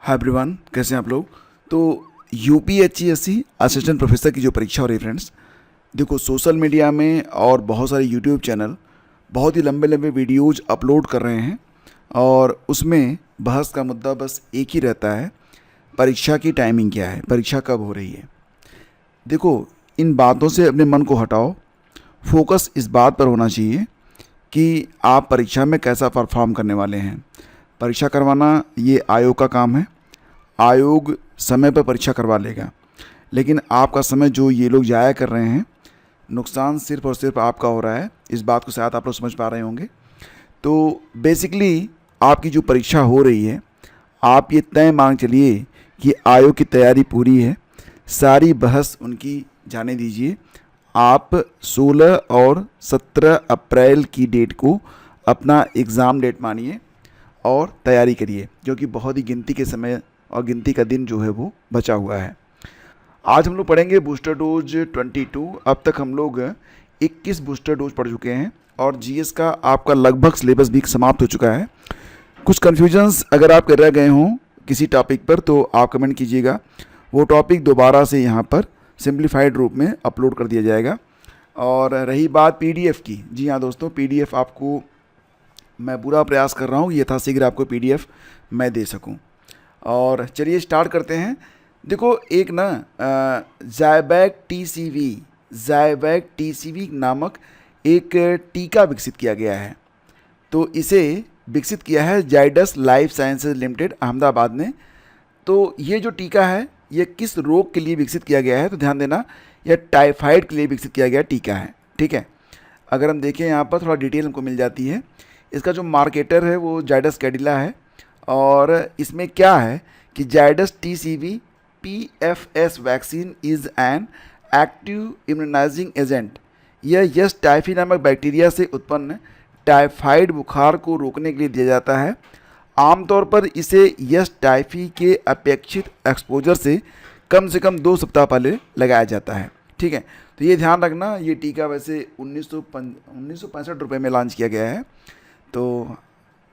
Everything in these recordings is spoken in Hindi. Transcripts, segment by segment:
हाय एवरीवन, कैसे हैं आप लोग। तो यूपीएचसीएससी असिस्टेंट प्रोफेसर की जो परीक्षा हो रही है फ्रेंड्स, देखो सोशल मीडिया में और बहुत सारे यूट्यूब चैनल बहुत ही लंबे लंबे वीडियोज अपलोड कर रहे हैं और उसमें बहस का मुद्दा बस एक ही रहता है, परीक्षा की टाइमिंग क्या है, परीक्षा कब हो रही है। देखो, इन बातों से अपने मन को हटाओ, फोकस इस बात पर होना चाहिए कि आप परीक्षा में कैसा परफॉर्म करने वाले हैं। परीक्षा करवाना ये आयोग का काम है, आयोग समय पर परीक्षा करवा लेगा, लेकिन आपका समय जो ये लोग ज़ाया कर रहे हैं, नुकसान सिर्फ और सिर्फ आपका हो रहा है। इस बात को शायद आप लोग समझ पा रहे होंगे। तो बेसिकली आपकी जो परीक्षा हो रही है, आप ये तय मान चलिए कि आयोग की तैयारी पूरी है, सारी बहस उनकी जाने दीजिए। आप 16 और 17 अप्रैल की डेट को अपना एग्ज़ाम डेट मानिए और तैयारी करिए, क्योंकि बहुत ही गिनती के समय और गिनती का दिन जो है वो बचा हुआ है। आज हम लोग पढ़ेंगे बूस्टर डोज 22। अब तक हम लोग 21 बूस्टर डोज पढ़ चुके हैं और जीएस का आपका लगभग सिलेबस भी समाप्त हो चुका है। कुछ कन्फ्यूजन्स अगर आप रह गए हों किसी टॉपिक पर तो आप कमेंट कीजिएगा, वो टॉपिक दोबारा से यहाँ पर सिंप्लीफाइड रूप में अपलोड कर दिया जाएगा। और रही बात पीडीएफ की, जी हाँ दोस्तों, पीडीएफ आपको मैं पूरा प्रयास कर रहा हूँ यथाशीघ्र आपको पीडीएफ मैं दे सकूँ। और चलिए स्टार्ट करते हैं। देखो, एक ना ज़ायबैक टीसीवी नामक एक टीका विकसित किया गया है। तो इसे विकसित किया है Zydus life sciences limited Ahmedabad ने। तो ये जो टीका है ये किस रोग के लिए विकसित किया गया है, तो ध्यान देना, यह टाइफाइड के लिए विकसित किया गया टीका है। ठीक है, अगर हम देखें यहाँ पर थोड़ा डिटेल हमको मिल जाती है। इसका जो मार्केटर है वो जाइडस कैडिला है और इसमें क्या है कि Zydus TCV PFS vaccine is an active immunising agent. यह यस टाइफी नामक बैक्टीरिया से उत्पन्न टाइफाइड बुखार को रोकने के लिए दिया जाता है। आमतौर पर इसे यस टाइफी के अपेक्षित एक्सपोजर से कम 2 सप्ताह पहले लगाया जाता है। ठीक है, तो ये ध्यान रखना, ये टीका वैसे 1965 रुपये में लॉन्च किया गया है। तो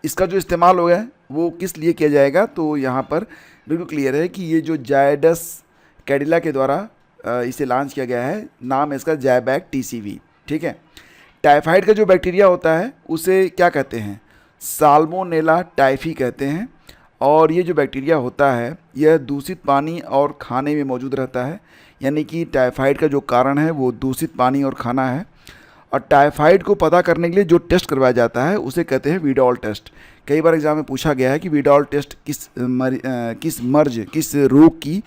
इसका जो इस्तेमाल होगा वो किस लिए किया जाएगा, तो यहाँ पर बिल्कुल क्लियर है कि ये जो जाइडस कैडिला के द्वारा इसे लॉन्च किया गया है, नाम है इसका ज़ायबैक टीसीवी। ठीक है, टाइफाइड का जो बैक्टीरिया होता है उसे क्या कहते हैं, साल्मोनेला टाइफी कहते हैं। और ये जो बैक्टीरिया होता है यह दूषित पानी और खाने में मौजूद रहता है, यानी कि टाइफाइड का जो कारण है वो दूषित पानी और खाना है। और टाइफाइड को पता करने के लिए जो टेस्ट करवाया जाता है उसे कहते हैं विडॉल टेस्ट। कई बार एग्जाम में पूछा गया है कि विडॉल टेस्ट किस रोग की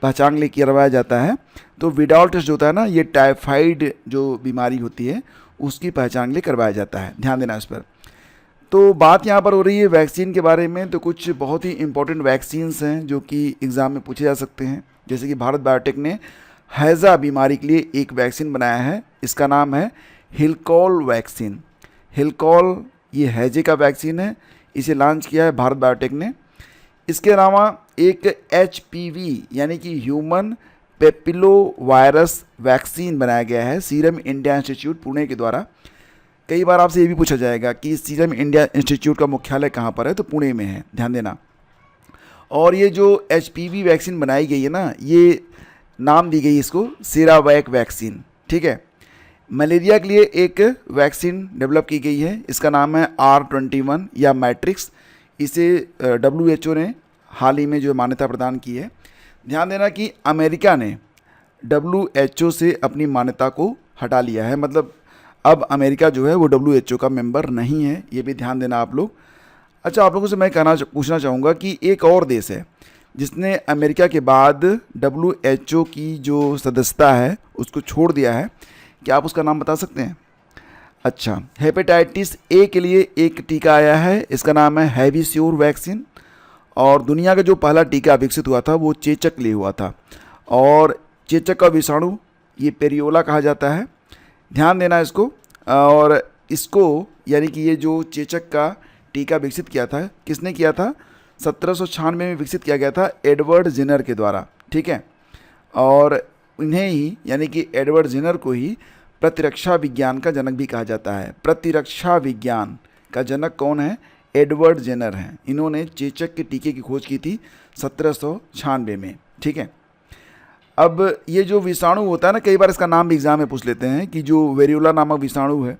पहचान के लिए करवाया जाता है। तो विडॉल टेस्ट जो होता है ना, ये टाइफाइड जो बीमारी होती है उसकी पहचान के लिए करवाया जाता है, ध्यान देना इस पर। तो बात यहाँ पर हो रही है वैक्सीन के बारे में। तो कुछ बहुत ही इंपॉर्टेंट वैक्सीन्स हैं जो कि एग्ज़ाम में पूछे जा सकते हैं, जैसे कि भारत बायोटेक ने हैज़ा बीमारी के लिए एक वैक्सीन बनाया है, इसका नाम है हिलकॉल वैक्सीन। हिलकॉल ये हैजे का वैक्सीन है, इसे लॉन्च किया है भारत बायोटेक ने। इसके अलावा एक एचपीवी यानी कि ह्यूमन पेपिलो वायरस वैक्सीन बनाया गया है सीरम इंडिया इंस्टीट्यूट पुणे के द्वारा। कई बार आपसे ये भी पूछा जाएगा कि सीरम इंडिया इंस्टीट्यूट का मुख्यालय कहाँ पर है, तो पुणे में है, ध्यान देना। और ये जो एचपीवी वैक्सीन बनाई गई है ना, ये नाम दी गई इसको सीरावैक वैक्सीन। ठीक है, मलेरिया के लिए एक वैक्सीन डेवलप की गई है, इसका नाम है R21 या मैट्रिक्स। इसे WHO ने हाल ही में जो मान्यता प्रदान की है। ध्यान देना कि अमेरिका ने WHO से अपनी मान्यता को हटा लिया है, मतलब अब अमेरिका जो है वो WHO का मेंबर नहीं है, ये भी ध्यान देना आप लोग। अच्छा, आप लोगों से मैं पूछना चाहूँगा कि एक और देश है जिसने अमेरिका के बाद WHO की जो सदस्यता है उसको छोड़ दिया है, क्या आप उसका नाम बता सकते हैं? अच्छा, हेपेटाइटिस ए के लिए एक टीका आया है, इसका नाम है हैविश्योर वैक्सीन। और दुनिया का जो पहला टीका विकसित हुआ था वो चेचक के लिए हुआ था, और चेचक का विषाणु ये पेरियोला कहा जाता है, ध्यान देना इसको। और इसको यानी कि ये जो चेचक का टीका विकसित किया था, किसने किया था, 1796 में विकसित किया गया था एडवर्ड जेनर के द्वारा। ठीक है, और इन्हें ही यानी कि एडवर्ड जेनर को ही प्रतिरक्षा विज्ञान का जनक भी कहा जाता है। प्रतिरक्षा विज्ञान का जनक कौन है? एडवर्ड जेनर हैं। इन्होंने चेचक के टीके की खोज की थी 1796 में। ठीक है, अब ये जो विषाणु होता है ना, कई बार इसका नाम भी एग्जाम में पूछ लेते हैं कि जो वेरियोला नामक विषाणु है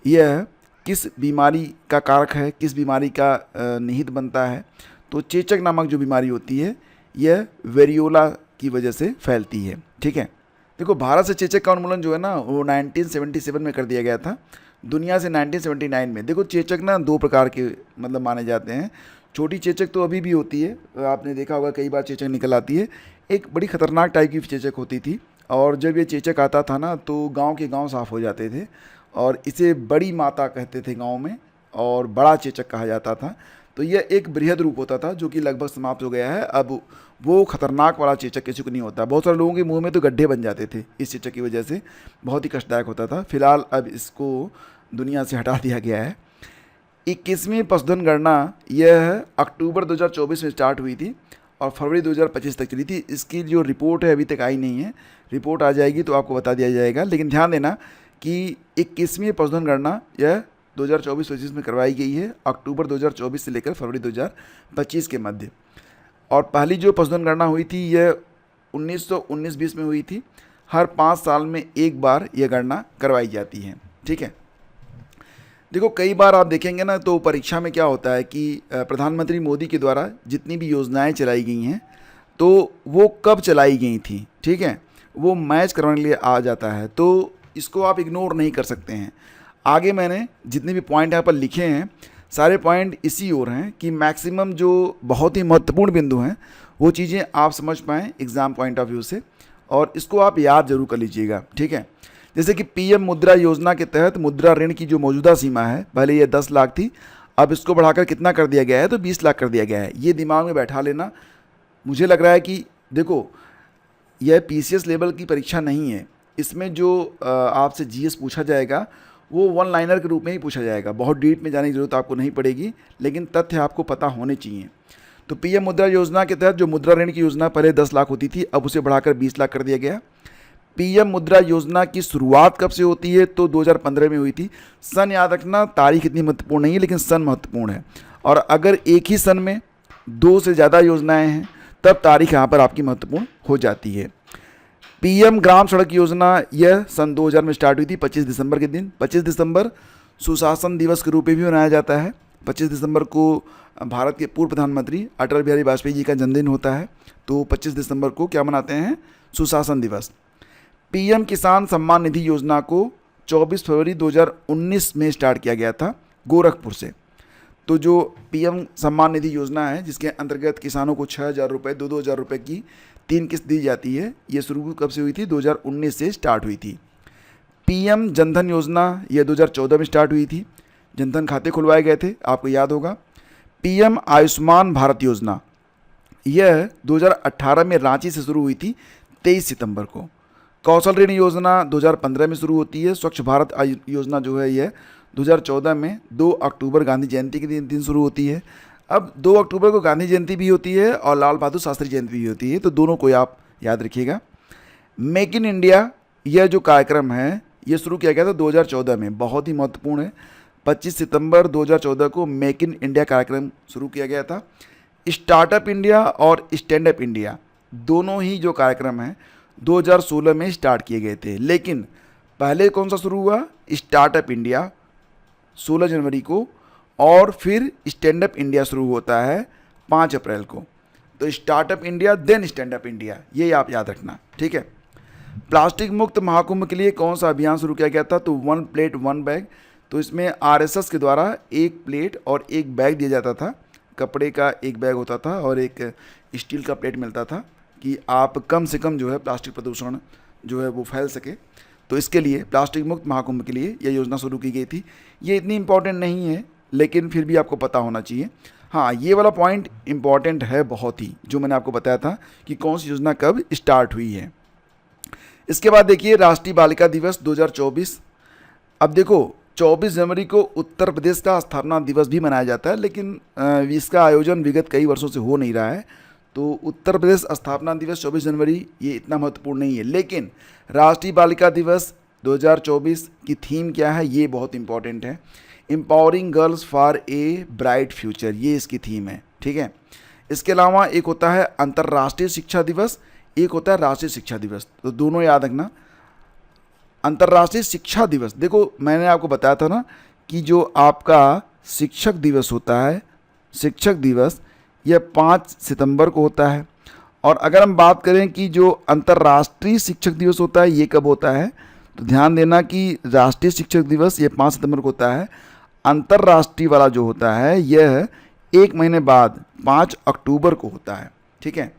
यह किस बीमारी का कारक है, किस बीमारी का निहित बनता है। तो चेचक नामक जो बीमारी होती है यह वेरियोला की वजह से फैलती है। ठीक है, देखो भारत से चेचक का उन्मूलन जो है ना वो 1977 में कर दिया गया था, दुनिया से 1979 में। देखो चेचक ना दो प्रकार के मतलब माने जाते हैं। छोटी चेचक तो अभी भी होती है, आपने देखा होगा कई बार चेचक निकल आती है। एक बड़ी खतरनाक टाइप की चेचक होती थी, और जब ये चेचक आता था ना तो गांव के गांव साफ़ हो जाते थे, और इसे बड़ी माता कहते थे गांव में, और बड़ा चेचक कहा जाता था। तो यह एक बृहद रूप होता था जो कि लगभग समाप्त हो गया है। अब वो खतरनाक वाला चेचक किसी को नहीं होता। बहुत सारे लोगों के मुंह में तो गड्ढे बन जाते थे इस चेचक की वजह से, बहुत ही कष्टदायक होता था। फिलहाल अब इसको दुनिया से हटा दिया गया है। 21वीं पशुधन गणना यह अक्टूबर 2024 में स्टार्ट हुई थी और फरवरी 2025 तक चली थी। इसकी जो रिपोर्ट है अभी तक आई नहीं है, रिपोर्ट आ जाएगी तो आपको बता दिया जाएगा। लेकिन ध्यान देना कि 21वीं पशुधन गणना यह 2024-25 में करवाई गई है, अक्टूबर 2024 से लेकर फरवरी 2025 के मध्य। और पहली जो पशुधन गणना हुई थी यह 1919-20 में हुई थी। हर 5 साल में एक बार यह गणना करवाई जाती है। ठीक है, देखो कई बार आप देखेंगे ना तो परीक्षा में क्या होता है कि प्रधानमंत्री मोदी के द्वारा जितनी भी योजनाएं चलाई गई हैं तो वो कब चलाई गई थी, ठीक है, वो मैच करवाने के लिए आ जाता है। तो इसको आप इग्नोर नहीं कर सकते हैं। आगे मैंने जितने भी पॉइंट यहाँ पर लिखे हैं सारे पॉइंट इसी ओर हैं कि मैक्सिमम जो बहुत ही महत्वपूर्ण बिंदु हैं वो चीज़ें आप समझ पाएँ एग्ज़ाम पॉइंट ऑफ व्यू से, और इसको आप याद जरूर कर लीजिएगा। ठीक है, जैसे कि पीएम मुद्रा योजना के तहत मुद्रा ऋण की जो मौजूदा सीमा है, पहले ये 10 लाख थी, अब इसको बढ़ाकर कितना कर दिया गया है, तो 20 लाख कर दिया गया है। ये दिमाग में बैठा लेना। मुझे लग रहा है कि देखो यह पीसीएस लेवल की परीक्षा नहीं है, इसमें जो आपसे जीएस पूछा जाएगा वो वन लाइनर के रूप में ही पूछा जाएगा। बहुत डीप में जाने की ज़रूरत आपको नहीं पड़ेगी, लेकिन तथ्य आपको पता होने चाहिए। तो पीएम मुद्रा योजना के तहत जो मुद्रा ऋण की योजना पहले 10 लाख होती थी, अब उसे बढ़ाकर 20 लाख कर दिया गया। पीएम मुद्रा योजना की शुरुआत कब से होती है, तो 2015 में हुई थी। सन याद रखना, तारीख इतनी महत्वपूर्ण नहीं है लेकिन सन महत्वपूर्ण है। और अगर एक ही सन में 2 से ज़्यादा योजनाएं हैं तब तारीख यहाँ पर आपकी महत्वपूर्ण हो जाती है। पीएम ग्राम सड़क योजना यह सन 2000 में स्टार्ट हुई थी 25 दिसंबर के दिन। 25 दिसंबर सुशासन दिवस के रूप में भी मनाया जाता है। 25 दिसंबर को भारत के पूर्व प्रधानमंत्री अटल बिहारी वाजपेयी जी का जन्मदिन होता है, तो 25 दिसंबर को क्या मनाते हैं, सुशासन दिवस। पीएम किसान सम्मान निधि योजना को 24 फरवरी 2019 में स्टार्ट किया गया था गोरखपुर से। तो जो पीएम सम्मान निधि योजना है जिसके अंतर्गत किसानों को 6,000 रुपये 2,000 रुपये की 3 किस्त दी जाती है, ये शुरू कब से हुई थी, 2019 से स्टार्ट हुई थी। पीएम जनधन योजना यह 2014 में स्टार्ट हुई थी, जनधन खाते खुलवाए गए थे, आपको याद होगा। पीएम आयुष्मान भारत योजना यह 2018 में रांची से शुरू हुई थी 23 सितंबर को। कौशल ऋण योजना 2015 में शुरू होती है। स्वच्छ भारत योजना जो है यह 2014 में 2 अक्टूबर गांधी जयंती के दिन शुरू होती है। अब 2 अक्टूबर को गांधी जयंती भी होती है और लाल बहादुर शास्त्री जयंती भी होती है, तो दोनों को आप याद रखिएगा। मेक इन इंडिया यह जो कार्यक्रम है ये शुरू किया गया था 2014 में, बहुत ही महत्वपूर्ण है। 25 सितंबर 2014 को मेक इन इंडिया कार्यक्रम शुरू किया गया था। स्टार्टअप इंडिया और स्टैंड अप इंडिया दोनों ही जो कार्यक्रम हैं 2016 में स्टार्ट किए गए थे, लेकिन पहले कौन सा शुरू हुआ, स्टार्टअप इंडिया 16 जनवरी को, और फिर स्टैंड अप इंडिया शुरू होता है 5 अप्रैल को। तो startup India then stand up India, ये आप याद रखना, ठीक है। प्लास्टिक मुक्त महाकुंभ के लिए कौन सा अभियान शुरू किया गया था, तो 1 प्लेट 1 बैग। तो इसमें आरएसएस के द्वारा 1 प्लेट और 1 बैग दिया जाता था। कपड़े का 1 बैग होता था और एक स्टील का प्लेट मिलता था कि आप कम से कम जो है प्लास्टिक प्रदूषण जो है वो फैल सके। तो इसके लिए प्लास्टिक मुक्त महाकुंभ के लिए यह योजना शुरू की गई थी। ये इतनी इम्पॉर्टेंट नहीं है लेकिन फिर भी आपको पता होना चाहिए। हाँ, ये वाला पॉइंट इम्पॉर्टेंट है बहुत ही, जो मैंने आपको बताया था कि कौन सी योजना कब स्टार्ट हुई है। इसके बाद देखिए राष्ट्रीय बालिका दिवस 2024। अब देखो 24 जनवरी को उत्तर प्रदेश का स्थापना दिवस भी मनाया जाता है, लेकिन इसका आयोजन विगत कई वर्षों से हो नहीं रहा है। तो उत्तर प्रदेश स्थापना दिवस 24 जनवरी ये इतना महत्वपूर्ण नहीं है, लेकिन राष्ट्रीय बालिका दिवस 2024 की थीम क्या है, ये बहुत इंपॉर्टेंट है। Empowering girls for a bright future, ये इसकी थीम है, ठीक है। इसके अलावा एक होता है अंतर्राष्ट्रीय शिक्षा दिवस, एक होता है राष्ट्रीय शिक्षा दिवस, तो दोनों याद रखना। अंतर्राष्ट्रीय शिक्षा दिवस, देखो मैंने आपको बताया था ना कि जो आपका शिक्षक दिवस होता है, शिक्षक दिवस यह 5 सितंबर को होता है। और अगर हम बात करें कि जो अंतर्राष्ट्रीय शिक्षक दिवस होता है ये कब होता है, तो ध्यान देना कि राष्ट्रीय शिक्षक दिवस ये 5 सितंबर को होता है। अंतर्राष्ट्रीय वाला जो होता है यह 1 महीने बाद 5 अक्टूबर को होता है, ठीक है।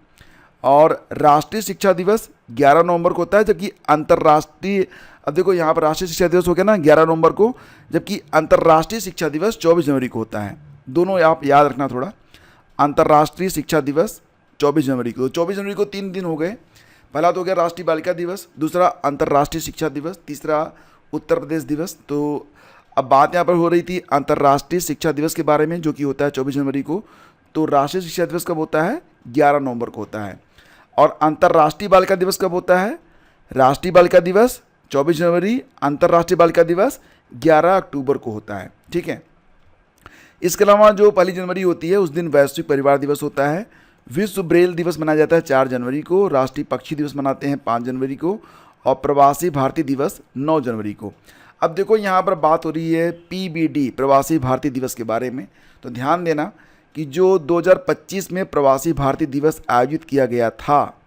और राष्ट्रीय शिक्षा दिवस 11 नवंबर को होता है, जबकि अंतर्राष्ट्रीय, अब देखो यहाँ पर राष्ट्रीय शिक्षा दिवस हो गया ना 11 नवंबर को, जबकि अंतर्राष्ट्रीय शिक्षा दिवस 24 जनवरी को होता है। दोनों आप याद रखना थोड़ा। अंतर्राष्ट्रीय शिक्षा दिवस 24 जनवरी को, 24 जनवरी को 3 दिन हो गए। पहला तो हो गया राष्ट्रीय बालिका दिवस, दूसरा अंतर्राष्ट्रीय शिक्षा दिवस, तीसरा उत्तर प्रदेश दिवस। तो अब बात यहाँ पर हो रही थी अंतर्राष्ट्रीय शिक्षा दिवस के बारे में, जो कि होता है 24 जनवरी को। तो राष्ट्रीय शिक्षा दिवस कब होता है, 11 नवंबर को होता है। और अंतर्राष्ट्रीय बालिका दिवस कब होता है, राष्ट्रीय बालिका दिवस 24 जनवरी, अंतर्राष्ट्रीय बालिका दिवस 11 अक्टूबर को होता है, ठीक है। इसके अलावा जो 1 जनवरी होती है उस दिन वैश्विक परिवार दिवस होता है। विश्व ब्रेल दिवस मनाया जाता है 4 जनवरी को, राष्ट्रीय पक्षी दिवस मनाते हैं 5 जनवरी को, और प्रवासी भारतीय दिवस 9 जनवरी को। अब देखो यहाँ पर बात हो रही है PBD, प्रवासी भारतीय दिवस के बारे में। तो ध्यान देना कि जो 2025 में प्रवासी भारतीय दिवस आयोजित किया गया था,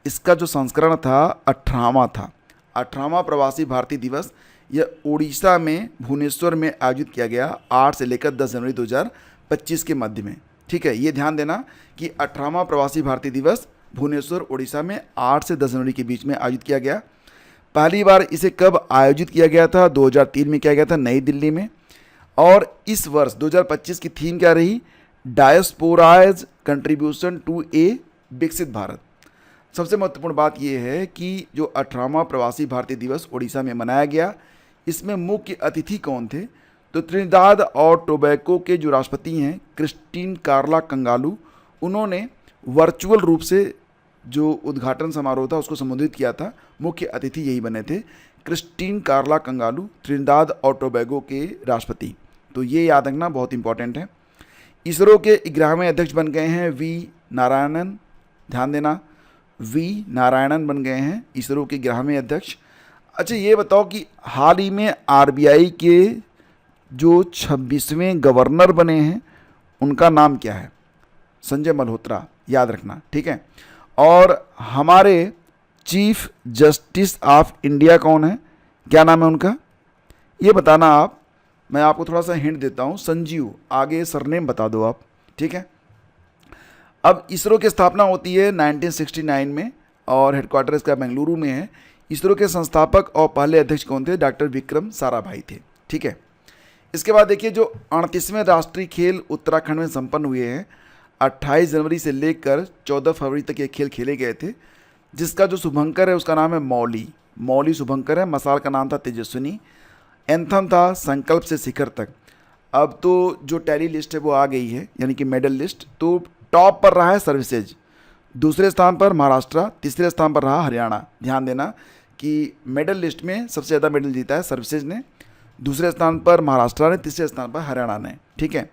इसका जो संस्करण था 18वां था, 18वां प्रवासी भारतीय दिवस। यह उड़ीसा में भुवनेश्वर में आयोजित किया गया 8 से लेकर 10 जनवरी 2025 के मध्य में, ठीक है। ये ध्यान देना कि 18वां प्रवासी भारतीय दिवस भुवनेश्वर उड़ीसा में 8 से 10 जनवरी के बीच में आयोजित किया गया। पहली बार इसे कब आयोजित किया गया था, 2003 में किया गया था नई दिल्ली में। और इस वर्ष 2025 की थीम क्या रही, डायस्पोराज कंट्रीब्यूशन टू ए विकसित भारत। सबसे महत्वपूर्ण बात यह है कि जो 18वां प्रवासी भारतीय दिवस उड़ीसा में मनाया गया, इसमें मुख्य अतिथि कौन थे, तो त्रिनिदाद और टोबैको के जो राष्ट्रपति हैं क्रिस्टीन कार्ला कंगालू, उन्होंने वर्चुअल रूप से जो उद्घाटन समारोह था उसको संबोधित किया था। मुख्य अतिथि यही बने थे, क्रिस्टीन कार्ला कंगालू, त्रिनिदाद और टोबैगो के राष्ट्रपति। तो ये याद रखना बहुत इंपॉर्टेंट है। इसरो के 11वें अध्यक्ष बन गए हैं वी नारायणन, ध्यान देना वी नारायणन बन गए हैं इसरो के 11वें अध्यक्ष। अच्छा ये बताओ कि हाल ही में RBI के जो 26वें गवर्नर बने हैं उनका नाम क्या है, संजय मल्होत्रा, याद रखना, ठीक है। और हमारे चीफ जस्टिस ऑफ इंडिया कौन है, क्या नाम है उनका, ये बताना आप। मैं आपको थोड़ा सा हिंट देता हूँ, संजीव, आगे सरनेम बता दो आप, ठीक है। अब इसरो की स्थापना होती है 1969 में और हेडक्वार्टर इसका बेंगलुरु में है। इसरो के संस्थापक और पहले अध्यक्ष कौन थे, डॉक्टर विक्रम साराभाई थे, ठीक है। इसके बाद देखिए जो 38वें राष्ट्रीय खेल उत्तराखंड में संपन्न हुए हैं, 28 जनवरी से लेकर 14 फरवरी तक ये खेल खेले गए थे। जिसका जो शुभंकर है उसका नाम है मौली शुभंकर है। मसाल का नाम था तेजस्विनी। एंथम था संकल्प से शिखर तक। अब तो जो टैली लिस्ट है वो आ गई है, यानी कि मेडल लिस्ट। तो टॉप पर रहा है सर्विसेज, दूसरे स्थान पर महाराष्ट्र, तीसरे स्थान पर रहा हरियाणा। ध्यान देना कि मेडल लिस्ट में सबसे ज़्यादा मेडल जीता है सर्विसेज ने, दूसरे स्थान पर महाराष्ट्र ने, तीसरे स्थान पर हरियाणा ने, ठीक है।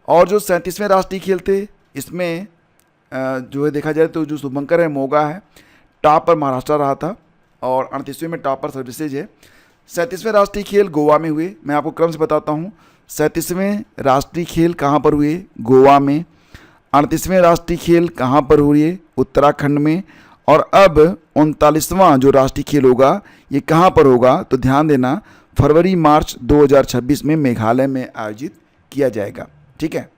और जो 37वें राष्ट्रीय खेल थे इसमें जो है देखा जाए तो जो शुभंकर है मोगा है, टॉप पर महाराष्ट्र रहा था और 38वें में टॉप पर सर्विसेज है। 37वें राष्ट्रीय खेल गोवा में हुए। मैं आपको क्रम से बताता हूँ, 37वें राष्ट्रीय खेल कहाँ पर हुए, गोवा में। 38वें राष्ट्रीय खेल कहाँ पर हुए, उत्तराखंड में। और अब 39वां जो राष्ट्रीय खेल होगा ये कहाँ पर होगा, तो ध्यान देना फरवरी मार्च 2026 में मेघालय में आयोजित किया जाएगा, ठीक है।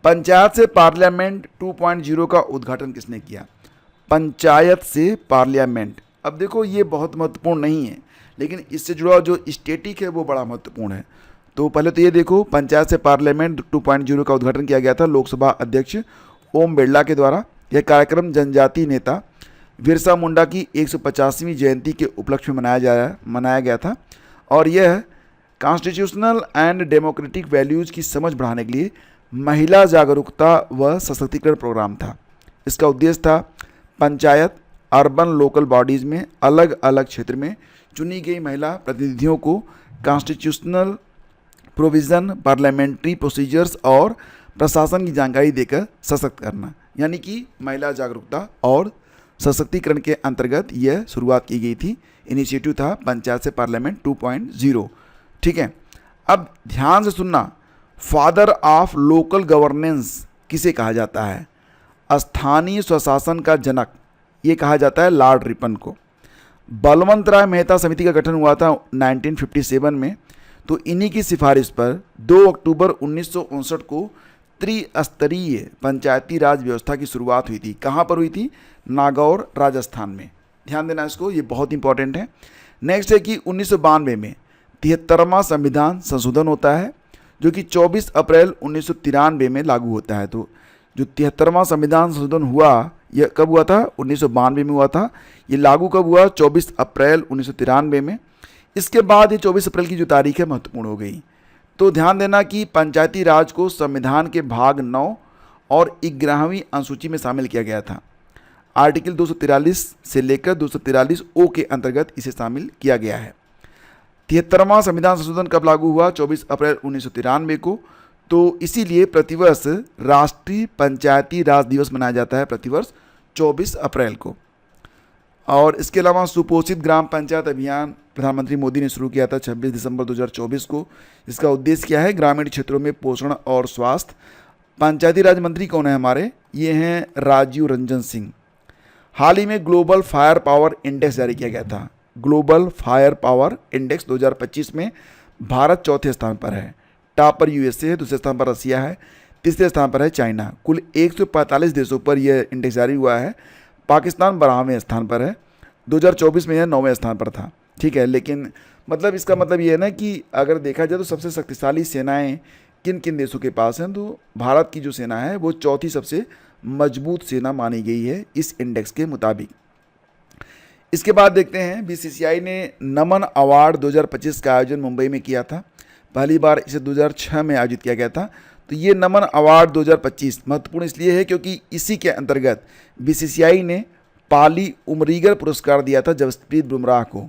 पंचायत से पार्लियामेंट 2.0 का उद्घाटन किसने किया, पंचायत से पार्लियामेंट। अब देखो ये बहुत महत्वपूर्ण नहीं है, लेकिन इससे जुड़ा जो स्टैटिक है वो बड़ा महत्वपूर्ण है। तो पहले तो ये देखो, पंचायत से पार्लियामेंट 2.0 का उद्घाटन किया गया था लोकसभा अध्यक्ष ओम बिरला के द्वारा। यह कार्यक्रम जनजातीय नेता बिरसा मुंडा की 150वीं जयंती के उपलक्ष्य में मनाया गया था। और यह कॉन्स्टिट्यूशनल एंड डेमोक्रेटिक वैल्यूज़ की समझ बढ़ाने के लिए महिला जागरूकता व सशक्तिकरण प्रोग्राम था। इसका उद्देश्य था पंचायत अर्बन लोकल बॉडीज़ में अलग अलग क्षेत्र में चुनी गई महिला प्रतिनिधियों को कॉन्स्टिट्यूशनल प्रोविज़न, पार्लियामेंट्री प्रोसीजर्स और प्रशासन की जानकारी देकर सशक्त करना, यानी कि महिला जागरूकता और सशक्तिकरण के अंतर्गत यह शुरुआत की गई थी। इनिशिएटिव था पंचायत से पार्लियामेंट 2.0। ठीक है, अब ध्यान से सुनना, फादर ऑफ लोकल गवर्नेंस किसे कहा जाता है? स्थानीय स्वशासन का जनक ये कहा जाता है लॉर्ड रिपन को। बलवंत राय मेहता समिति का गठन हुआ था 1957 में, तो इन्हीं की सिफारिश पर 2 अक्टूबर 1959 को त्रिस्तरीय पंचायती राज व्यवस्था की शुरुआत हुई थी। कहाँ पर हुई थी? नागौर, राजस्थान में। ध्यान देना इसको, ये बहुत इंपॉर्टेंट है। नेक्स्ट है कि 1992 में 73वां संविधान संशोधन होता है, जो कि 24 अप्रैल 1993 में लागू होता है। तो जो 73वां संविधान संशोधन हुआ, यह कब हुआ था? 1992 में हुआ था। ये लागू कब हुआ? 24 अप्रैल 1993 में। इसके बाद ये 24 अप्रैल की जो तारीख है महत्वपूर्ण हो गई। तो ध्यान देना कि पंचायती राज को संविधान के भाग 9 और 11वीं अनुसूची में शामिल किया गया था। आर्टिकल 243 से लेकर 243 ओ के अंतर्गत इसे शामिल किया गया है। 73वां संविधान संशोधन कब लागू हुआ? 24 अप्रैल 1993 को। तो इसीलिए प्रतिवर्ष राष्ट्रीय पंचायती राज दिवस मनाया जाता है, प्रतिवर्ष 24 अप्रैल को। और इसके अलावा सुपोषित ग्राम पंचायत अभियान प्रधानमंत्री मोदी ने शुरू किया था 26 दिसंबर 2024 को। इसका उद्देश्य क्या है? ग्रामीण क्षेत्रों में पोषण और स्वास्थ्य। पंचायती राज मंत्री कौन है हमारे? ये हैं राजीव रंजन सिंह। हाल ही में ग्लोबल फायर पावर इंडेक्स जारी किया गया था। ग्लोबल फायर पावर इंडेक्स 2025 में भारत चौथे स्थान पर है। टॉप पर यूएसए है, दूसरे स्थान पर रसिया है, तीसरे स्थान पर है चाइना। कुल 145 देशों पर यह इंडेक्स जारी हुआ है। पाकिस्तान 12वें स्थान पर है। 2024 में यह 9वें स्थान पर था। ठीक है, लेकिन मतलब इसका मतलब ये है ना कि अगर देखा जाए तो सबसे शक्तिशाली सेनाएं किन किन देशों के पास हैं, तो भारत की जो सेना है वो चौथी सबसे मजबूत सेना मानी गई है इस इंडेक्स के मुताबिक। इसके बाद देखते हैं, बीसीसीआई ने नमन अवार्ड 2025 का आयोजन मुंबई में किया था। पहली बार इसे 2006 में आयोजित किया गया था। तो ये नमन अवार्ड 2025 महत्वपूर्ण इसलिए है क्योंकि इसी के अंतर्गत बीसीसीआई ने पाली उमरीगर पुरस्कार दिया था जसप्रीत बुमराह को,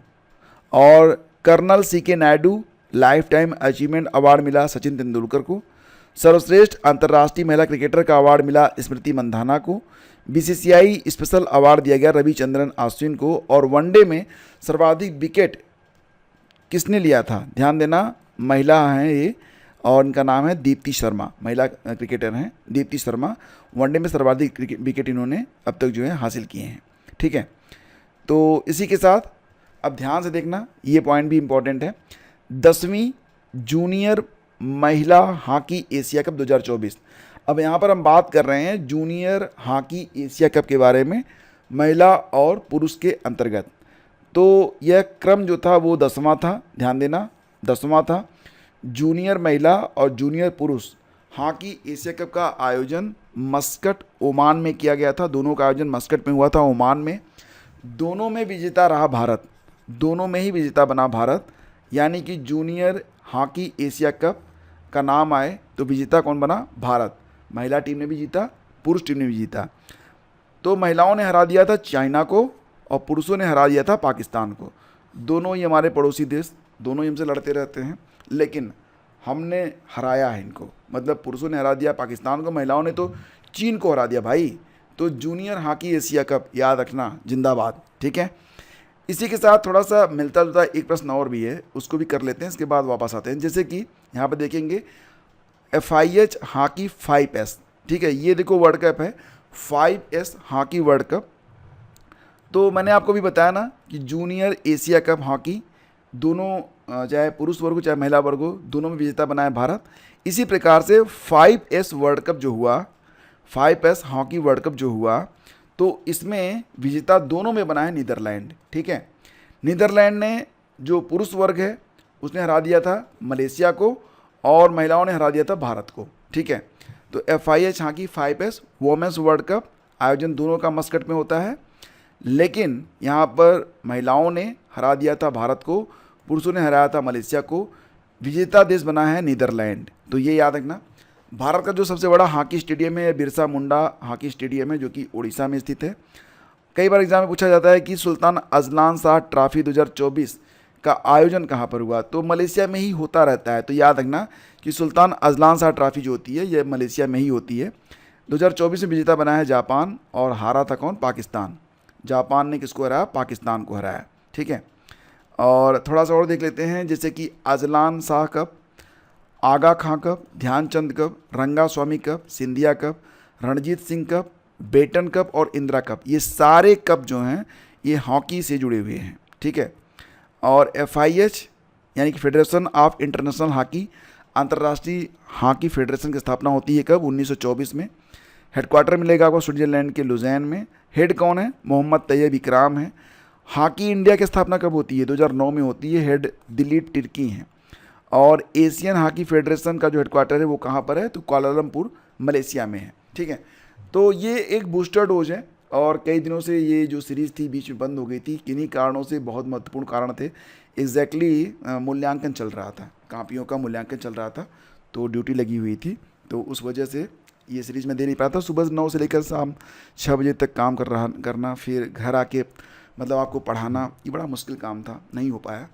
और colonel CK Naidu life time achievement award मिला सचिन तेंदुलकर को। सर्वश्रेष्ठ अंतर्राष्ट्रीय महिला क्रिकेटर का अवार्ड मिला स्मृति मंधाना को। बीसीसीआई स्पेशल अवार्ड दिया गया रविचंद्रन अश्विन को। और वनडे में सर्वाधिक विकेट किसने लिया था? ध्यान देना, महिला हैं ये, और इनका नाम है दीप्ति शर्मा। महिला क्रिकेटर हैं दीप्ति शर्मा। वनडे में सर्वाधिक विकेट इन्होंने अब तक जो है हासिल किए हैं। ठीक है, तो इसी के साथ अब ध्यान से देखना, ये पॉइंट भी इम्पोर्टेंट है। 10वीं जूनियर महिला हॉकी एशिया कप 2024। अब यहाँ पर हम बात कर रहे हैं जूनियर हॉकी एशिया कप के बारे में, महिला और पुरुष के अंतर्गत। तो यह क्रम जो था वो 10वां था। ध्यान देना, 10वां था। जूनियर महिला और जूनियर पुरुष हॉकी एशिया कप का आयोजन मस्कट, ओमान में किया गया था। दोनों का आयोजन मस्कट में हुआ था, ओमान में। दोनों में विजेता रहा भारत, दोनों में ही विजेता बना भारत। यानी कि जूनियर हॉकी एशिया कप का नाम आए तो विजेता कौन बना? भारत। महिला टीम ने भी जीता, पुरुष टीम ने भी जीता। तो महिलाओं ने हरा दिया था चाइना को और पुरुषों ने हरा दिया था पाकिस्तान को। दोनों ही हमारे पड़ोसी देश, दोनों ही हमसे लड़ते रहते हैं, लेकिन हमने हराया है इनको। मतलब पुरुषों ने हरा दिया पाकिस्तान को, महिलाओं ने तो चीन को हरा दिया भाई। तो जूनियर हॉकी एशिया कप याद रखना, जिंदाबाद। ठीक है, इसी के साथ थोड़ा सा मिलता जुलता एक प्रश्न और भी है, उसको भी कर लेते हैं, इसके बाद वापस आते हैं। जैसे कि यहाँ पर देखेंगे FIH हॉकी 5S। ठीक है, ये देखो वर्ल्ड कप है 5S हॉकी वर्ल्ड कप। तो मैंने आपको भी बताया ना कि जूनियर एशिया कप हॉकी दोनों, चाहे पुरुष वर्ग हो चाहे महिला वर्ग हो, दोनों में विजेता बना है भारत। इसी प्रकार से 5S वर्ल्ड कप जो हुआ, 5S हॉकी वर्ल्ड कप जो हुआ, तो इसमें विजेता दोनों में बना है नीदरलैंड। ठीक है, नीदरलैंड ने जो पुरुष वर्ग है उसने हरा दिया था मलेशिया को, और महिलाओं ने हरा दिया था भारत को। ठीक है, तो FIH hockey 5S women's world cup आयोजन दोनों का मस्कट में होता है, लेकिन यहाँ पर महिलाओं ने हरा दिया था भारत को, पुरुषों ने हराया था मलेशिया को। विजेता देश बना है नीदरलैंड। तो ये याद रखना। भारत का जो सबसे बड़ा हॉकी स्टेडियम है बिरसा मुंडा हॉकी स्टेडियम है, जो कि उड़ीसा में स्थित है। कई बार एग्जाम में पूछा जाता है कि सुल्तान अजलान शाह ट्रॉफी 2024 का आयोजन कहाँ पर हुआ, तो मलेशिया में ही होता रहता है। तो याद रखना कि सुल्तान अजलान शाह ट्रॉफी जो होती है ये मलेशिया में ही होती है। 2024 में विजेता बना है जापान, और हारा था कौन? पाकिस्तान। जापान ने किसको हराया? पाकिस्तान को हराया। ठीक है, और थोड़ा सा और देख लेते हैं, जैसे कि Azlan Shah cup, Aga Khan cup, Dhyanchand cup, Ranga Swami cup, Scindia cup, Ranjit Singh cup, Beighton cup और इंदिरा कप, ये सारे कप जो हैं ये हॉकी से जुड़े हुए हैं। ठीक है, और FIH यानी कि फेडरेशन ऑफ इंटरनेशनल हॉकी, अंतर्राष्ट्रीय हॉकी फेडरेशन की स्थापना होती है कब? 1924 में। हेडक्वार्टर मिलेगा आपको स्विट्जरलैंड के लुजैन में। हेड कौन है? मोहम्मद तैयब इकराम है। हॉकी इंडिया की स्थापना कब होती है? 2009 में होती है। हेड दिल्ली तिर्की हैं। और एशियन हॉकी फेडरेशन का जो हेडक्वार्टर है वो कहाँ पर है? तो कुआलालंपुर मलेशिया में है। ठीक है, तो ये एक बूस्टर डोज है, और कई दिनों से ये जो सीरीज़ थी बीच में बंद हो गई थी, किन्हीं कारणों से, बहुत महत्वपूर्ण कारण थे। एग्जैक्टली मूल्यांकन चल रहा था, कापियों का मूल्यांकन चल रहा था, तो ड्यूटी लगी हुई थी, तो उस वजह से ये सीरीज़ मैं दे नहीं पाया था। सुबह 9 से लेकर शाम 6 बजे तक काम करना, फिर घर आके मतलब आपको पढ़ाना, ये बड़ा मुश्किल काम था, नहीं हो पाया।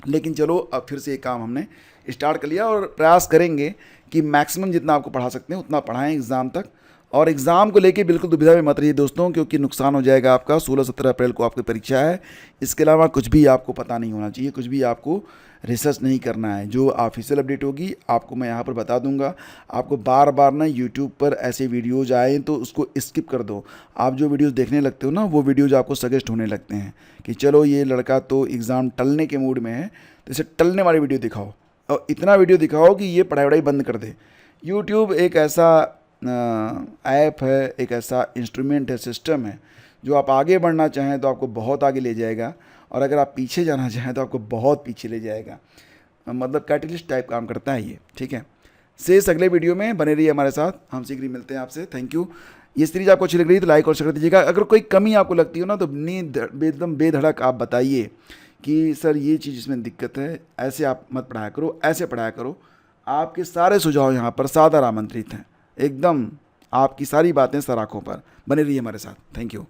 लेकिन चलो अब फिर से ये काम हमने स्टार्ट कर लिया, और प्रयास करेंगे कि मैक्सिमम जितना आपको पढ़ा सकते हैं उतना पढ़ाएं एग्ज़ाम तक। और एग्ज़ाम को लेके बिल्कुल दुविधा में मत रहिए दोस्तों, क्योंकि नुकसान हो जाएगा आपका। 16-17 अप्रैल को आपकी परीक्षा है। इसके अलावा कुछ भी आपको पता नहीं होना चाहिए, कुछ भी आपको रिसर्च नहीं करना है। जो ऑफिशियल अपडेट होगी आपको मैं यहाँ पर बता दूंगा। आपको बार बार ना यूट्यूब पर ऐसे वीडियोज़ आए तो उसको स्किप कर दो। आप जो वीडियोज़ देखने लगते हो ना, वो वीडियोज़ आपको सजेस्ट होने लगते हैं कि चलो ये लड़का तो एग्ज़ाम टलने के मूड में है, तो इसे टलने वाली वीडियो दिखाओ, और इतना वीडियो दिखाओ कि ये पढ़ाई वढ़ाई बंद कर दे। यूट्यूब एक ऐसा ऐप है, एक ऐसा इंस्ट्रूमेंट है, सिस्टम है, जो आप आगे बढ़ना चाहें तो आपको बहुत आगे ले जाएगा, और अगर आप पीछे जाना चाहें तो आपको बहुत पीछे ले जाएगा। मतलब कैटलिस्ट टाइप काम करता है ये। ठीक है, शेष अगले वीडियो में बने रहिए हमारे साथ, हम शीघ्र ही मिलते हैं आपसे। Thank you. ये सीरीज आपको अच्छी लग रही है तो लाइक और शेयर कर दीजिएगा। अगर कोई कमी आपको लगती हो ना, तो एकदम बेधड़क आप बताइए कि सर ये चीज़ इसमें दिक्कत है, ऐसे आप मत पढ़ाया करो, ऐसे पढ़ाया करो। आपके सारे सुझाव यहाँ पर सादर आमंत्रित हैं, एकदम आपकी सारी बातें सराखों पर। बने रहिए हमारे साथ। Thank you.